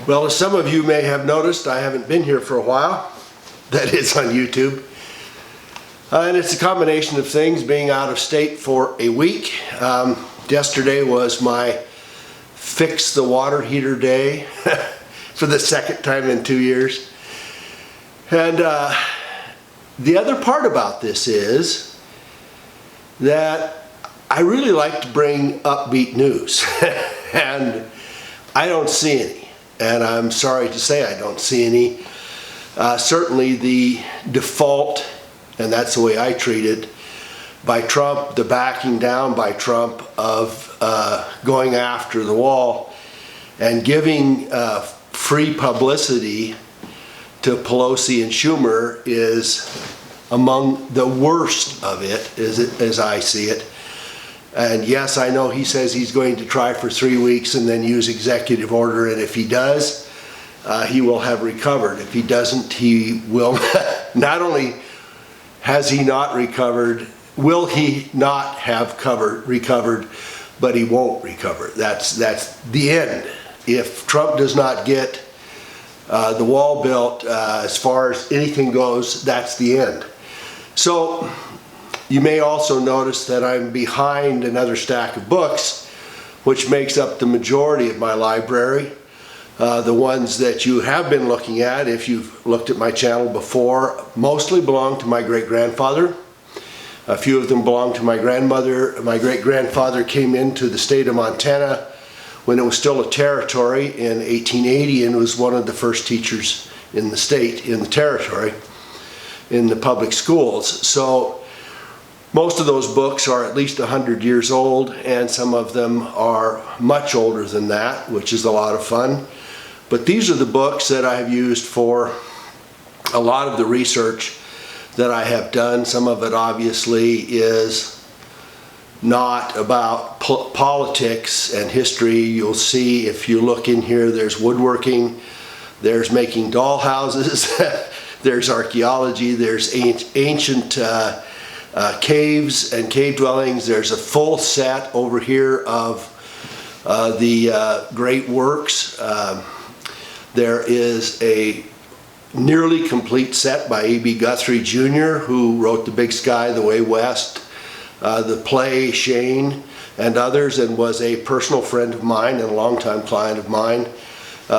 Well, as some of you may have noticed, I haven't been here for a while. That is on YouTube. And it's a combination of things, being out of state for a week. Yesterday was my fix the water heater day for the second time in 2 years. And the other part about this is that I really like to bring upbeat news. And I don't see any. And I'm sorry to say I don't see any. Certainly the default, and that's the way I treat it, by Trump, the backing down by Trump of going after the wall and giving free publicity to Pelosi and Schumer is among the worst of it, as I see it. And yes, I know he says he's going to try for 3 weeks and then use executive order, and if he does, he will have recovered. If he doesn't, he will not only has he not recovered, will he not have recovered, but he won't recover. That's the end. If Trump does not get the wall built, as far as anything goes, that's the end. So you may also notice that I'm behind another stack of books, which makes up the majority of my library. The ones that you have been looking at, if you've looked at my channel before, mostly belong to my great-grandfather. A few of them belong to my grandmother. My great-grandfather came into the state of Montana when it was still a territory in 1880 and was one of the first teachers in the state, in the territory, in the public schools. So most of those books are at least 100 years old, and some of them are much older than that, which is a lot of fun. But these are the books that I've used for a lot of the research that I have done. Some of it obviously is not about politics and history. You'll see if you look in here, there's woodworking, there's making doll houses, there's archaeology, there's ancient caves and cave dwellings. There's a full set over here of the great works. There is a nearly complete set by A.B. Guthrie Jr., who wrote The Big Sky, The Way West, the play Shane, and others, and was a personal friend of mine and a longtime client of mine.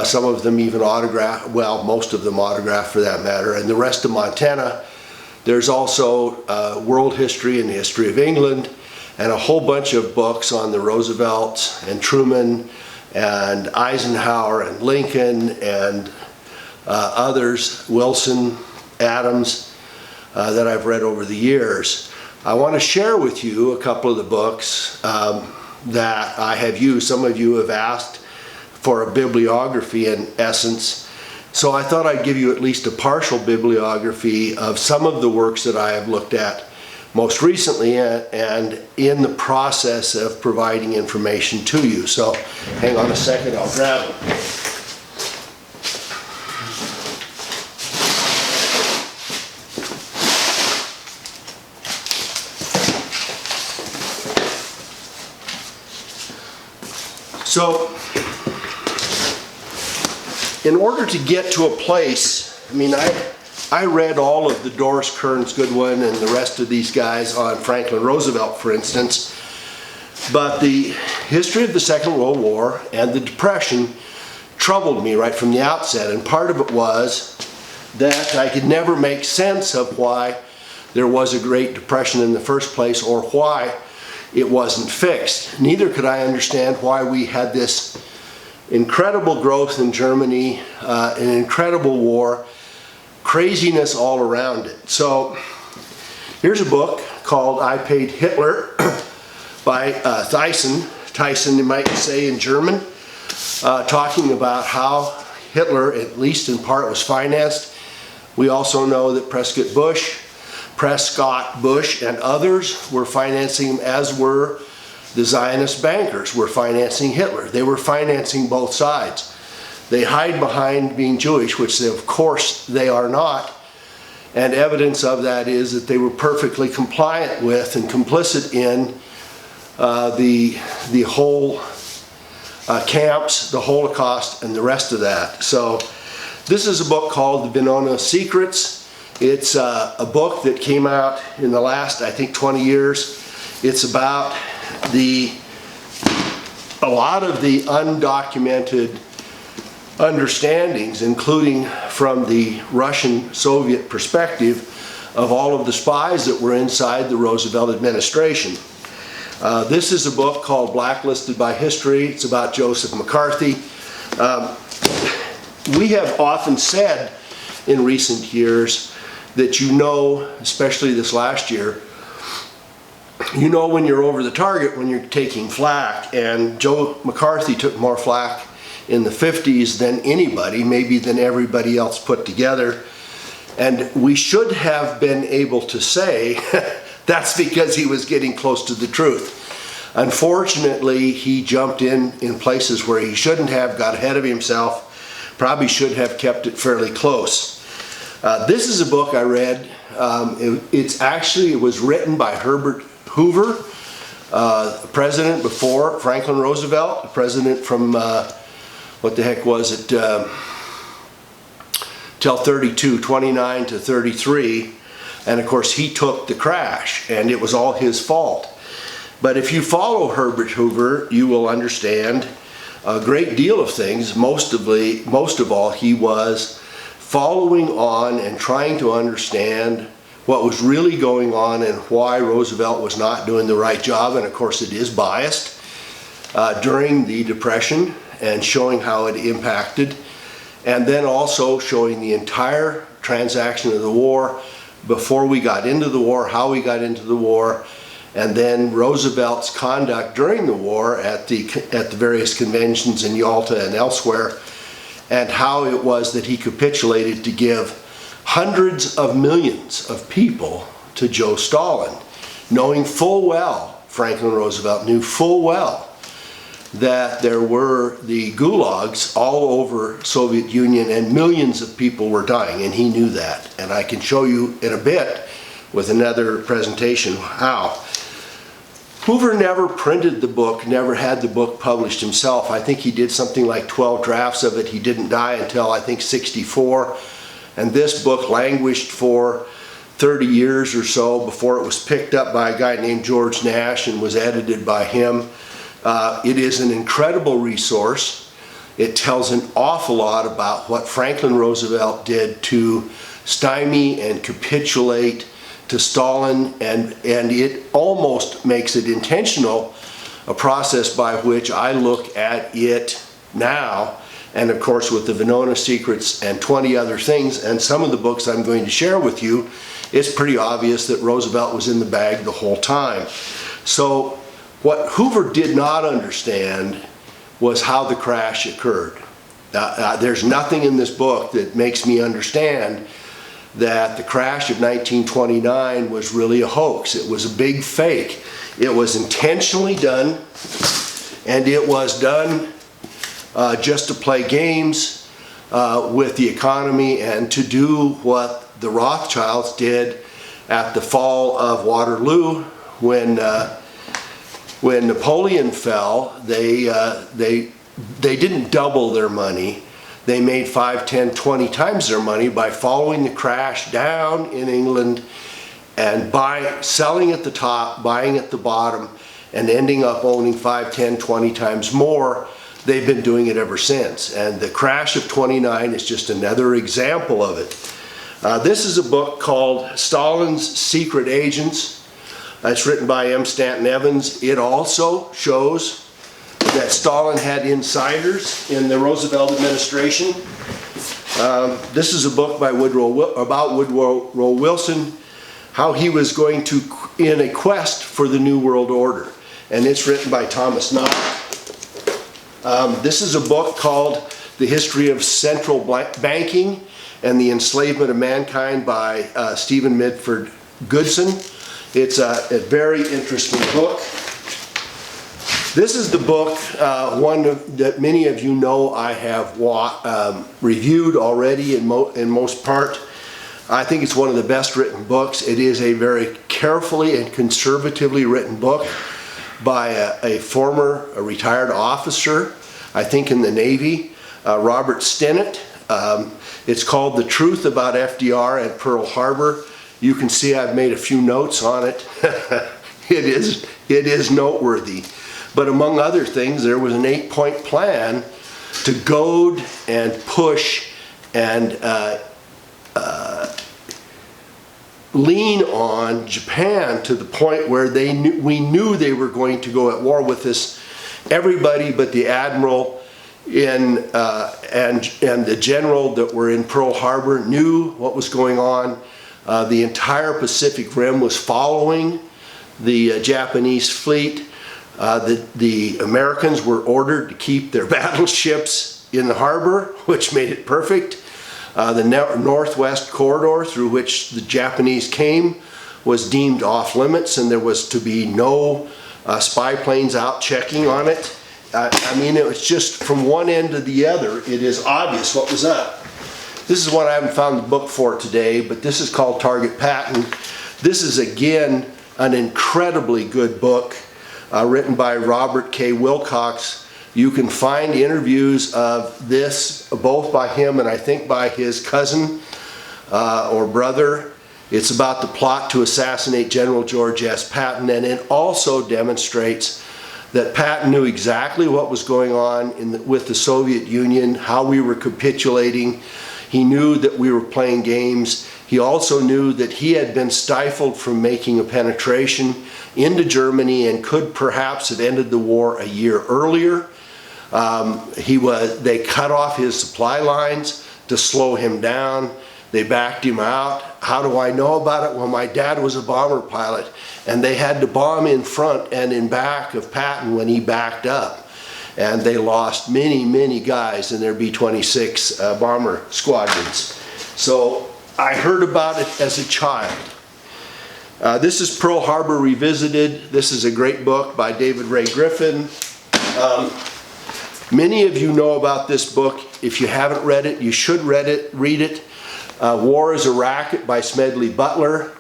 Some of them even autographed, well, most of them autographed for that matter, and the rest of Montana. There's also world history and the history of England, and a whole bunch of books on the Roosevelts and Truman and Eisenhower and Lincoln and others, Wilson, Adams, that I've read over the years. I want to share with you a couple of the books that I have used. Some of you have asked for a bibliography in essence. So I thought I'd give you at least a partial bibliography of some of the works that I have looked at most recently and in the process of providing information to you. So hang on a second, I'll grab it. So in order to get to a place, I read all of the Doris Kearns Goodwin and the rest of these guys on Franklin Roosevelt, for instance, but the history of the Second World War and the Depression troubled me right from the outset, and part of it was that I could never make sense of why there was a Great Depression in the first place or why it wasn't fixed. Neither could I understand why we had this incredible growth in Germany, an incredible war, craziness all around it. So here's a book called I Paid Hitler by Tyson, you might say in German, talking about how Hitler, at least in part, was financed. We also know that Prescott Bush and others were financing him, as were the Zionist bankers were financing Hitler. They were financing both sides. They hide behind being Jewish, which of course they are not, and evidence of that is that they were perfectly compliant with and complicit in the whole camps, the Holocaust, and the rest of that. So this is a book called The Venona Secrets. It's a book that came out in the last, I think, 20 years. It's about a lot of the undocumented understandings, including from the Russian-Soviet perspective, of all of the spies that were inside the Roosevelt administration. This is a book called Blacklisted by History. It's about Joseph McCarthy. We have often said in recent years that especially this last year, when you're over the target when you're taking flack, and Joe McCarthy took more flack in the 50s than anybody, maybe than everybody else put together. And we should have been able to say that's because he was getting close to the truth. Unfortunately, he jumped in places where he shouldn't have, got ahead of himself, probably should have kept it fairly close. This is a book I read. It was written by Herbert Hoover, president before Franklin Roosevelt, president from, what the heck was it, till 29 to 33. And of course he took the crash, and it was all his fault. But if you follow Herbert Hoover, you will understand a great deal of things. Most of all, he was following on and trying to understand what was really going on and why Roosevelt was not doing the right job. And of course it is biased during the Depression, and showing how it impacted, and then also showing the entire transaction of the war, before we got into the war, how we got into the war, and then Roosevelt's conduct during the war at the various conventions in Yalta and elsewhere, and how it was that he capitulated to give hundreds of millions of people to Joe Stalin, knowing full well, Franklin Roosevelt knew full well, that there were the gulags all over Soviet Union and millions of people were dying, and he knew that. And I can show you in a bit with another presentation how. Hoover never printed the book, never had the book published himself. I think he did something like 12 drafts of it. He didn't die until, I think, 64. And this book languished for 30 years or so before it was picked up by a guy named George Nash and was edited by him. It is an incredible resource. It tells an awful lot about what Franklin Roosevelt did to stymie and capitulate to Stalin, and it almost makes it intentional, a process by which I look at it now, and of course with the Venona Secrets and 20 other things and some of the books I'm going to share with you, it's pretty obvious that Roosevelt was in the bag the whole time. So what Hoover did not understand was how the crash occurred. There's nothing in this book that makes me understand that the crash of 1929 was really a hoax. It was a big fake. It was intentionally done, and it was done just to play games with the economy and to do what the Rothschilds did at the fall of Waterloo when Napoleon fell. They didn't double their money. They made 5, 10, 20 times their money by following the crash down in England and selling at the top, buying at the bottom, and ending up owning 5, 10, 20 times more. They've been doing it ever since. And the crash of 29 is just another example of it. This is a book called Stalin's Secret Agents. It's written by M. Stanton Evans. It also shows that Stalin had insiders in the Roosevelt administration. This is a book by about Woodrow Wilson, how he was going to, in a quest for the New World Order. And it's written by Thomas Knox. This is a book called The History of Central Banking and the Enslavement of Mankind by Stephen Mitford Goodson. It's a very interesting book. This is the book, one that many of you know I have reviewed already in most part. I think it's one of the best written books. It is a very carefully and conservatively written book by a retired officer I think in the Navy, Robert Stinnett. It's called The Truth About FDR at Pearl Harbor. You can see I've made a few notes on it. It is noteworthy. But among other things, there was an 8-point plan to goad and push and lean on Japan to the point where we knew they were going to go at war with this. Everybody but the admiral and the general that were in Pearl Harbor knew what was going on. The entire Pacific Rim was following the Japanese fleet. The Americans were ordered to keep their battleships in the harbor, which made it perfect. The northwest corridor through which the Japanese came was deemed off limits, and there was to be no spy planes out checking on it. I mean, it was just from one end to the other, it is obvious what was up. This is what I haven't found the book for today, but this is called Target Patent. This is, again, an incredibly good book written by Robert K. Wilcox. You can find interviews of this, both by him and I think by his cousin or brother. It's about the plot to assassinate General George S. Patton, and it also demonstrates that Patton knew exactly what was going on with the Soviet Union, how we were capitulating. He knew that we were playing games. He also knew that he had been stifled from making a penetration into Germany and could perhaps have ended the war a year earlier. They cut off his supply lines to slow him down. They backed him out. How do I know about it? Well, my dad was a bomber pilot, and they had to bomb in front and in back of Patton when he backed up. And they lost many, many guys in their B-26 bomber squadrons. So I heard about it as a child. This is Pearl Harbor Revisited. This is a great book by David Ray Griffin. Many of you know about this book. If you haven't read it, you should read it. War is a Racket by Smedley Butler.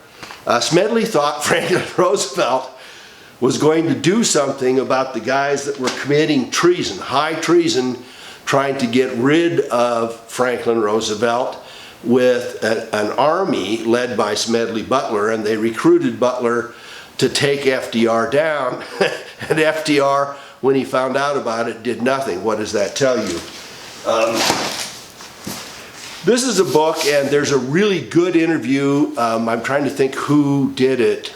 Smedley thought Franklin Roosevelt was going to do something about the guys that were committing treason, high treason, trying to get rid of Franklin Roosevelt with an army led by Smedley Butler, and they recruited Butler to take FDR down. And FDR, when he found out about it, did nothing. What does that tell you? This is a book, and there's a really good interview. I'm trying to think who did it.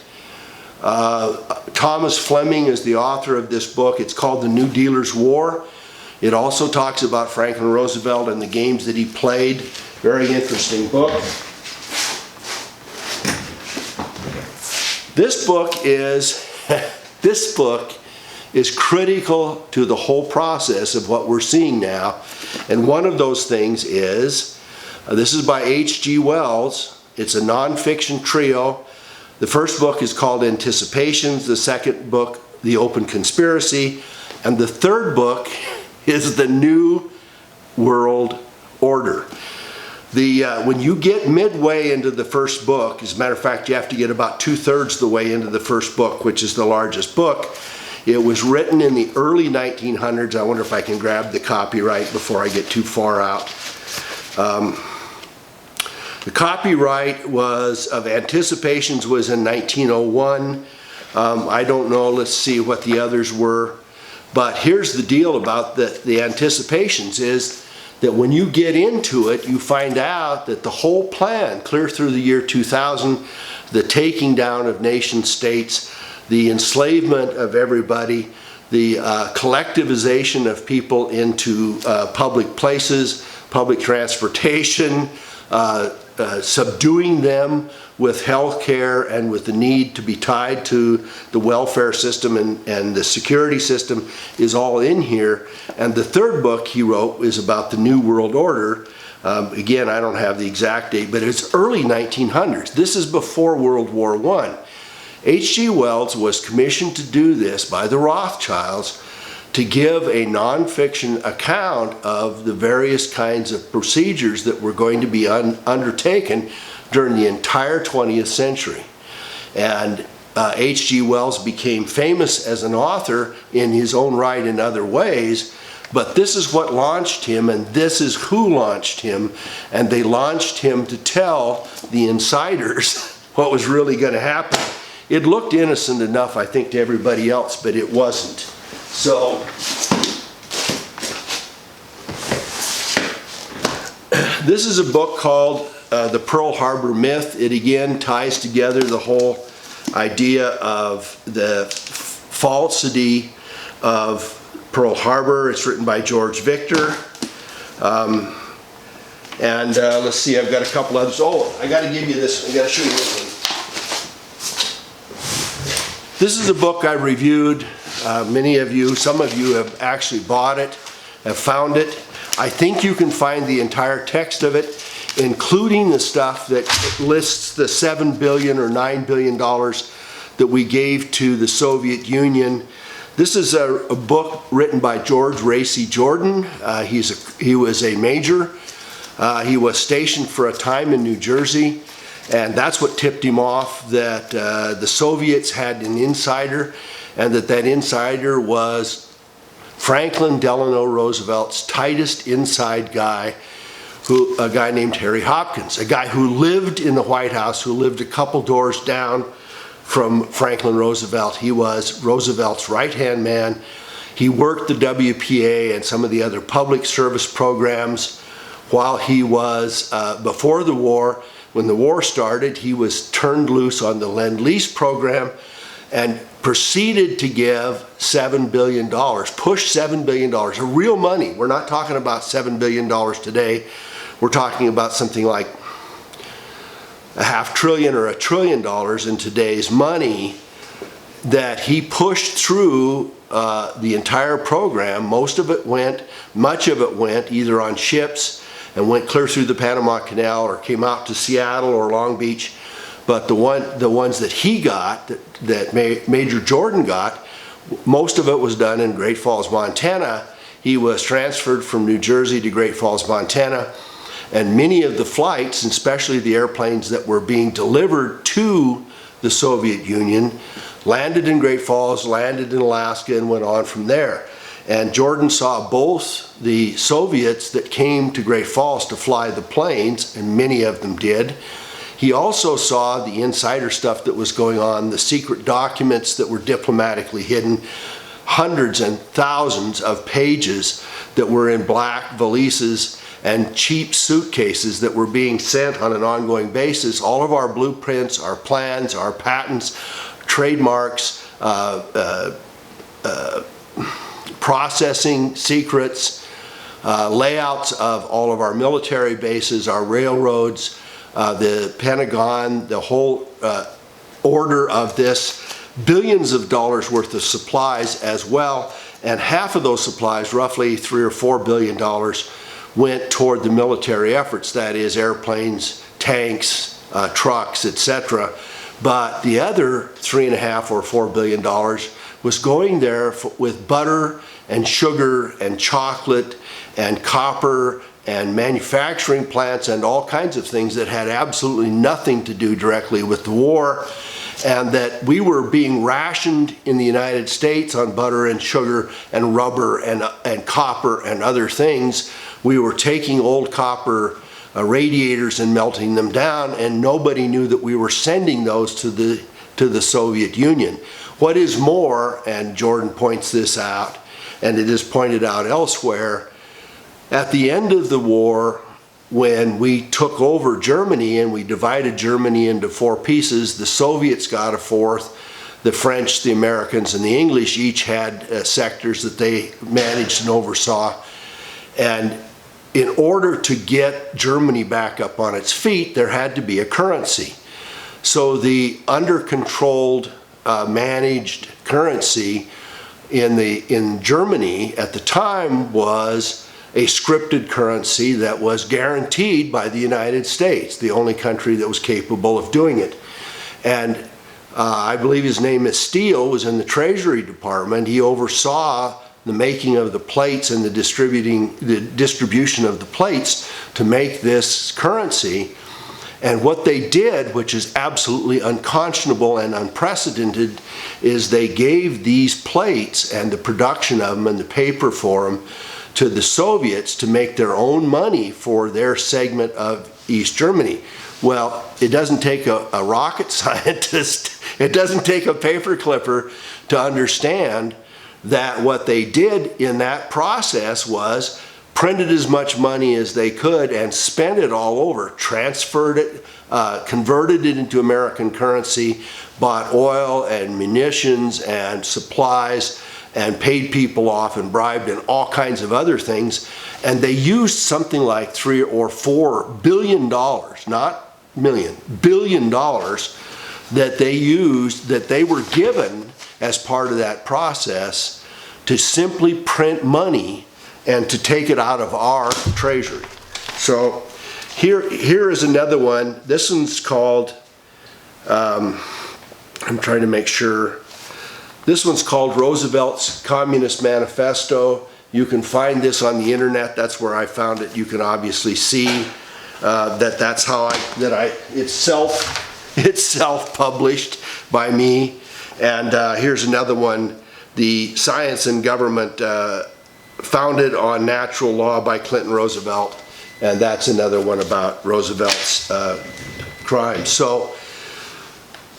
Thomas Fleming is the author of this book. It's called The New Dealer's War. It also talks about Franklin Roosevelt and the games that he played. Very interesting book. This book is critical to the whole process of what we're seeing now. And one of those things is, this is by H.G. Wells. It's a nonfiction trio. The first book is called Anticipations, the second book, The Open Conspiracy, and the third book is The New World Order. When you get midway into the first book, as a matter of fact, you have to get about 2/3 the way into the first book, which is the largest book. It was written in the early 1900s. I wonder if I can grab the copyright before I get too far out. The copyright of Anticipations was in 1901. I don't know, let's see what the others were. But here's the deal about the Anticipations is that when you get into it, you find out that the whole plan, clear through the year 2000, the taking down of nation states, the enslavement of everybody, the collectivization of people into public places, public transportation, subduing them with health care and with the need to be tied to the welfare system and the security system is all in here. And the third book he wrote is about the New World Order. Again, I don't have the exact date, but it's early 1900s. This is before World War I. H.G. Wells was commissioned to do this by the Rothschilds to give a nonfiction account of the various kinds of procedures that were going to be undertaken during the entire 20th century. And H.G. Wells became famous as an author in his own right in other ways But this is what launched him, and this is who launched him. And they launched him to tell the insiders what was really going to happen. It looked innocent enough, I think, to everybody else, but it wasn't. So this is a book called The Pearl Harbor Myth. It again ties together the whole idea of the falsity of Pearl Harbor. It's written by George Victor. Let's see, I've got a couple others. Oh, I got to give you this one. I got to show you this one. This is a book I reviewed. Many of you, some of you have actually bought it, have found it. I think you can find the entire text of it, including the stuff that lists the $7 billion or $9 billion that we gave to the Soviet Union. This is a book written by George Racy Jordan. He was a major. He was stationed for a time in New Jersey, and that's what tipped him off that the Soviets had an insider, and that insider was Franklin Delano Roosevelt's tightest inside guy, a guy named Harry Hopkins, a guy who lived in the White House, who lived a couple doors down from Franklin Roosevelt. He was Roosevelt's right-hand man. He worked the WPA and some of the other public service programs while he was, before the war. When the war started, he was turned loose on the Lend-Lease program and proceeded to give $7 billion, push $7 billion, a real money. We're not talking about $7 billion today. We're talking about something like $500 billion or $1 trillion in today's money that he pushed through the entire program. Much of it went either on ships and went clear through the Panama Canal or came out to Seattle or Long Beach. But the ones that he got, that Major Jordan got, most of it was done in Great Falls, Montana. He was transferred from New Jersey to Great Falls, Montana. And many of the flights, and especially the airplanes that were being delivered to the Soviet Union, landed in Great Falls, landed in Alaska, and went on from there. And Jordan saw both the Soviets that came to Great Falls to fly the planes, and many of them did. He also saw the insider stuff that was going on, the secret documents that were diplomatically hidden, hundreds and thousands of pages that were in black valises and cheap suitcases that were being sent on an ongoing basis. All of our blueprints, our plans, our patents, trademarks, processing secrets, layouts of all of our military bases, our railroads, the Pentagon, the whole order of this, billions of dollars worth of supplies as well, and half of those supplies, roughly $3 or $4 billion, went toward the military efforts, that is airplanes, tanks, trucks, etc. But the other $3.5 or $4 billion was going there with butter and sugar and chocolate and copper and manufacturing plants and all kinds of things that had absolutely nothing to do directly with the war, and that we were being rationed in the United States on butter and sugar and rubber and copper and other things. We were taking old copper radiators and melting them down, and nobody knew that we were sending those to the Soviet Union. What is more, and Jordan points this out, and it is pointed out elsewhere, at the end of the war, when we took over Germany and we divided Germany into 4 pieces, the Soviets got a fourth, the French, the Americans, and the English each had sectors that they managed and oversaw. And in order to get Germany back up on its feet, there had to be a currency. So the under-controlled, managed currency in Germany at the time was a scripted currency that was guaranteed by the United States, the only country that was capable of doing it. And I believe his name is Steele, was in the Treasury Department. He oversaw the making of the plates and the distribution of the plates to make this currency. And what they did, which is absolutely unconscionable and unprecedented, is they gave these plates and the production of them and the paper for them to the Soviets to make their own money for their segment of East Germany. Well, it doesn't take a rocket scientist, it doesn't take a paper clipper to understand that what they did in that process was printed as much money as they could and spent it all over, transferred it, converted it into American currency, bought oil and munitions and supplies, and paid people off and bribed and all kinds of other things. And they used something like $3 or $4 billion, not million, $1 billion that they used, that they were given as part of that process to simply print money and to take it out of our treasury. So here is another one. This one's called, I'm trying to make sure. This one's called Roosevelt's Communist Manifesto. You can find this on the internet. That's where I found it. You can obviously see that's how it's self-published by me. And here's another one, The Science and Government, founded on natural law by Clinton Roosevelt. And that's another one about Roosevelt's crimes. So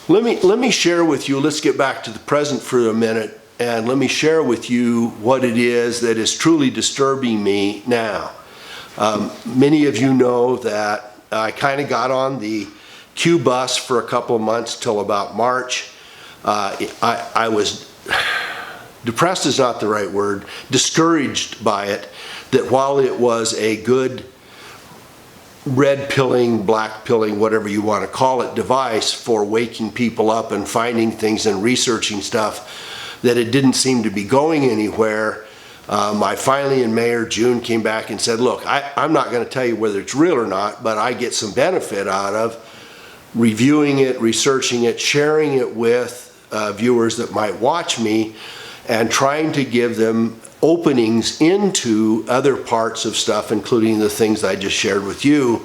let me share with you, let's get back to the present for a minute, and let me share with you what it is that is truly disturbing me now. Many of you know that I kind of got on the Q bus for a couple of months till about March. I was, depressed is not the right word, discouraged by it, that while it was a good red pilling, black pilling, whatever you want to call it, device for waking people up and finding things and researching stuff, that it didn't seem to be going anywhere. I finally in May or June came back and said, look, I'm not going to tell you whether it's real or not, but I get some benefit out of reviewing it, researching it, sharing it with viewers that might watch me, and trying to give them openings into other parts of stuff, including the things I just shared with you,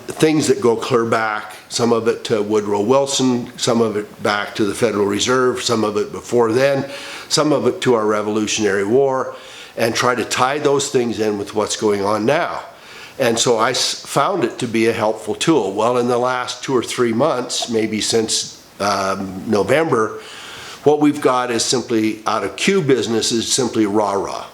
things that go clear back, some of it to Woodrow Wilson, some of it back to the Federal Reserve, some of it before then, some of it to our Revolutionary War, and try to tie those things in with what's going on now. And so I found it to be a helpful tool. Well, in the last 2 or 3 months, maybe since November, what we've got is simply, out of Q business, is simply rah-rah.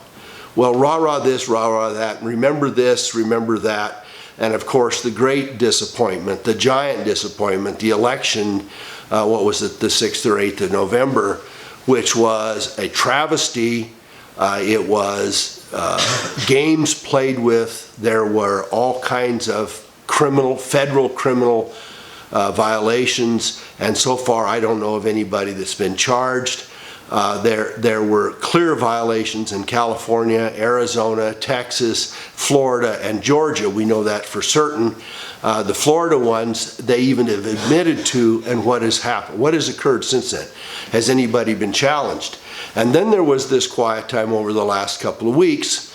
Well, rah-rah this, rah-rah that, remember this, remember that, and of course the great disappointment, the giant disappointment, the election, what was it, the 6th or 8th of November, which was a travesty. It was games played with. There were all kinds of federal criminal violations, and so far I don't know of anybody that's been charged. There were clear violations in California, Arizona, Texas, Florida, and Georgia. We know that for certain. The Florida ones, they even have admitted to, and what has happened? What has occurred since then? Has anybody been challenged? And then there was this quiet time over the last couple of weeks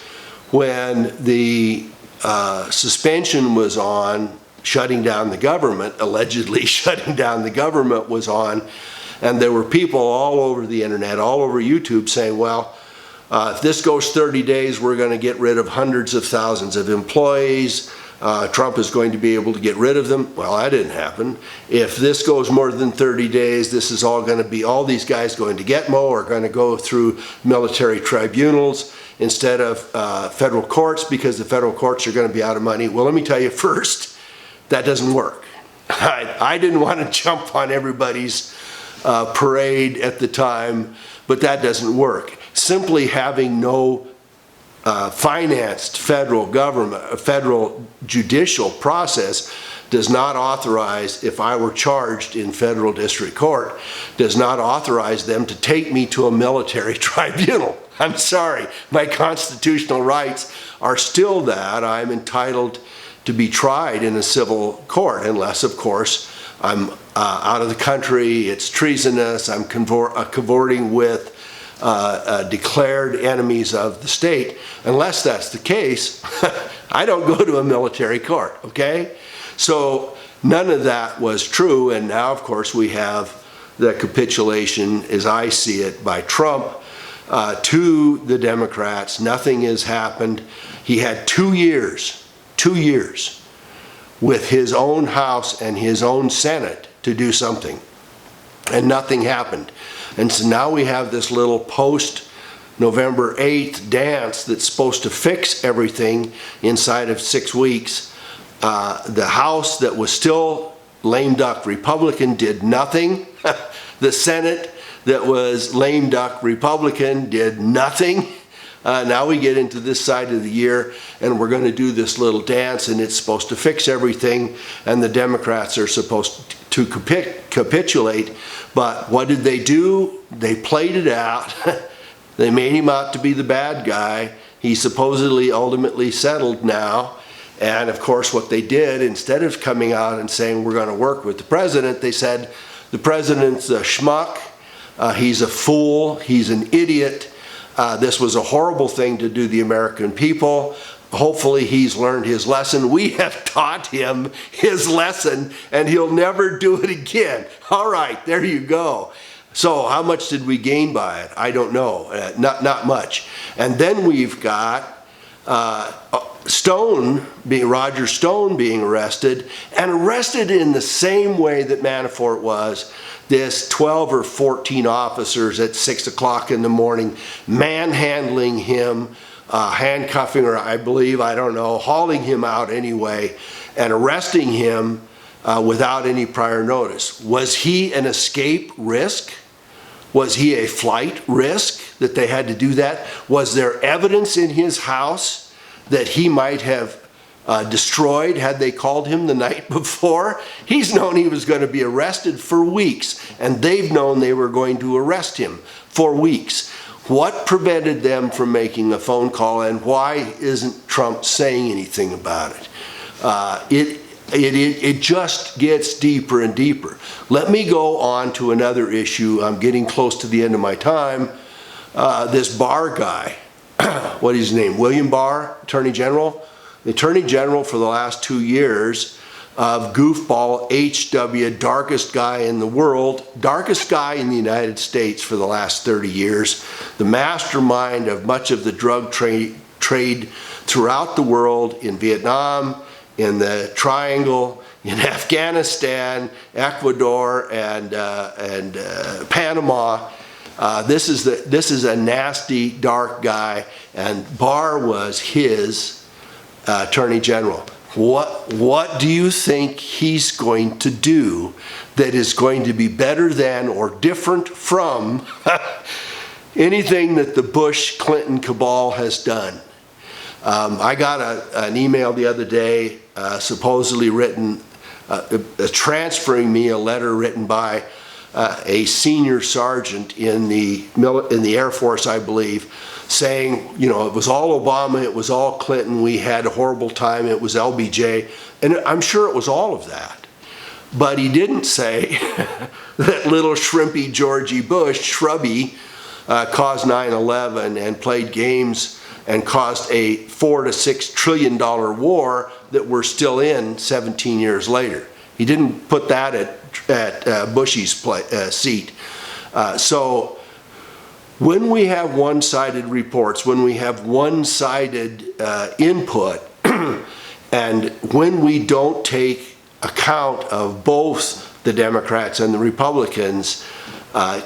when the suspension was on, shutting down the government, allegedly shutting down the government was on, and there were people all over the internet, all over YouTube saying, well, if this goes 30 days, we're going to get rid of hundreds of thousands of employees. Trump is going to be able to get rid of them. Well, that didn't happen. If this goes more than 30 days, this is all going to be, all these guys going to Gitmo are going to go through military tribunals instead of federal courts, because the federal courts are going to be out of money. Well, let me tell you first, that doesn't work. I didn't want to jump on everybody's parade at the time, but that doesn't work. Simply having no financed federal government, federal judicial process does not authorize, if I were charged in federal district court, does not authorize them to take me to a military tribunal. I'm sorry, my constitutional rights are still that I'm entitled to be tried in a civil court, unless, of course, I'm out of the country, it's treasonous, I'm cavorting with declared enemies of the state. Unless that's the case, I don't go to a military court, okay? So none of that was true, and now, of course, we have the capitulation, as I see it, by Trump, to the Democrats. Nothing has happened. He had 2 years with his own House and his own Senate to do something, and nothing happened. And so now we have this little post-November 8th dance that's supposed to fix everything inside of 6 weeks. The House that was still lame duck Republican did nothing. The Senate that was lame duck Republican did nothing. Now we get into this side of the year and we're going to do this little dance, and it's supposed to fix everything, and the Democrats are supposed to capitulate. But what did they do? They played it out. They made him out to be the bad guy. He supposedly ultimately settled now. And of course what they did, instead of coming out and saying we're going to work with the president, they said the president's a schmuck, he's a fool, he's an idiot. This was a horrible thing to do the American people. Hopefully he's learned his lesson. We have taught him his lesson, and he'll never do it again. All right, there you go. So how much did we gain by it? I don't know. Not much. And then we've got Roger Stone being arrested, and arrested in the same way that Manafort was. This 12 or 14 officers at 6 o'clock in the morning manhandling him, handcuffing her, I believe, I don't know, hauling him out anyway, and arresting him without any prior notice. Was he an escape risk? Was he a flight risk that they had to do that? Was there evidence in his house that he might have destroyed had they called him the night before? He's known he was going to be arrested for weeks, and they've known they were going to arrest him for weeks. What prevented them from making a phone call, and why isn't Trump saying anything about it? It just gets deeper and deeper. Let me go on to another issue. I'm getting close to the end of my time. This Barr guy, what is his name? William Barr, Attorney General? The Attorney General for the last 2 years of goofball HW, darkest guy in the world, darkest guy in the United States for the last 30 years, the mastermind of much of the drug trade throughout the world, in Vietnam, in the Triangle, in Afghanistan, Ecuador, and Panama. This is a nasty, dark guy, and Barr was his Attorney General. What do you think he's going to do that is going to be better than or different from anything that the Bush-Clinton cabal has done? I got an email the other day, supposedly written, transferring me a letter written by a senior sergeant in the Air Force, I believe, saying, you know, it was all Obama, it was all Clinton, we had a horrible time, it was LBJ, and I'm sure it was all of that. But he didn't say that little shrimpy Georgie Bush, shrubby, caused 9/11 and played games and caused a $4 to $6 trillion war that we're still in 17 years later. He didn't put that at Bushy's seat. So when we have one-sided reports, when we have one-sided input, and when we don't take account of both the Democrats and the Republicans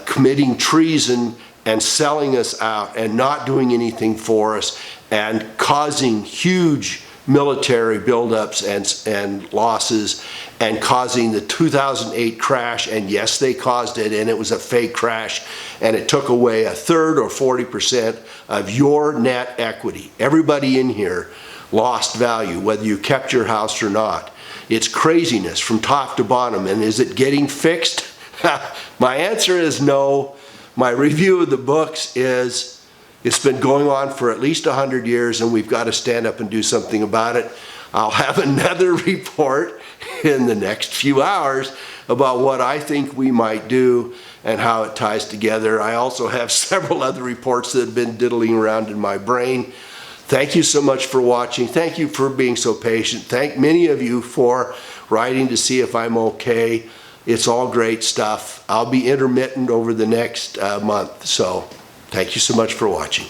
committing treason and selling us out and not doing anything for us and causing huge military buildups and losses and causing the 2008 crash, and yes, they caused it, and it was a fake crash, and it took away 1/3 or 40% of your net equity. Everybody in here lost value, whether you kept your house or not. It's craziness from top to bottom, and is it getting fixed? My answer is no. My review of the books is it's been going on for at least 100 years, and we've got to stand up and do something about it. I'll have another report in the next few hours about what I think we might do and how it ties together. I also have several other reports that have been diddling around in my brain. Thank you so much for watching. Thank you for being so patient. Thank many of you for writing to see if I'm okay. It's all great stuff. I'll be intermittent over the next month, so Thank you so much for watching.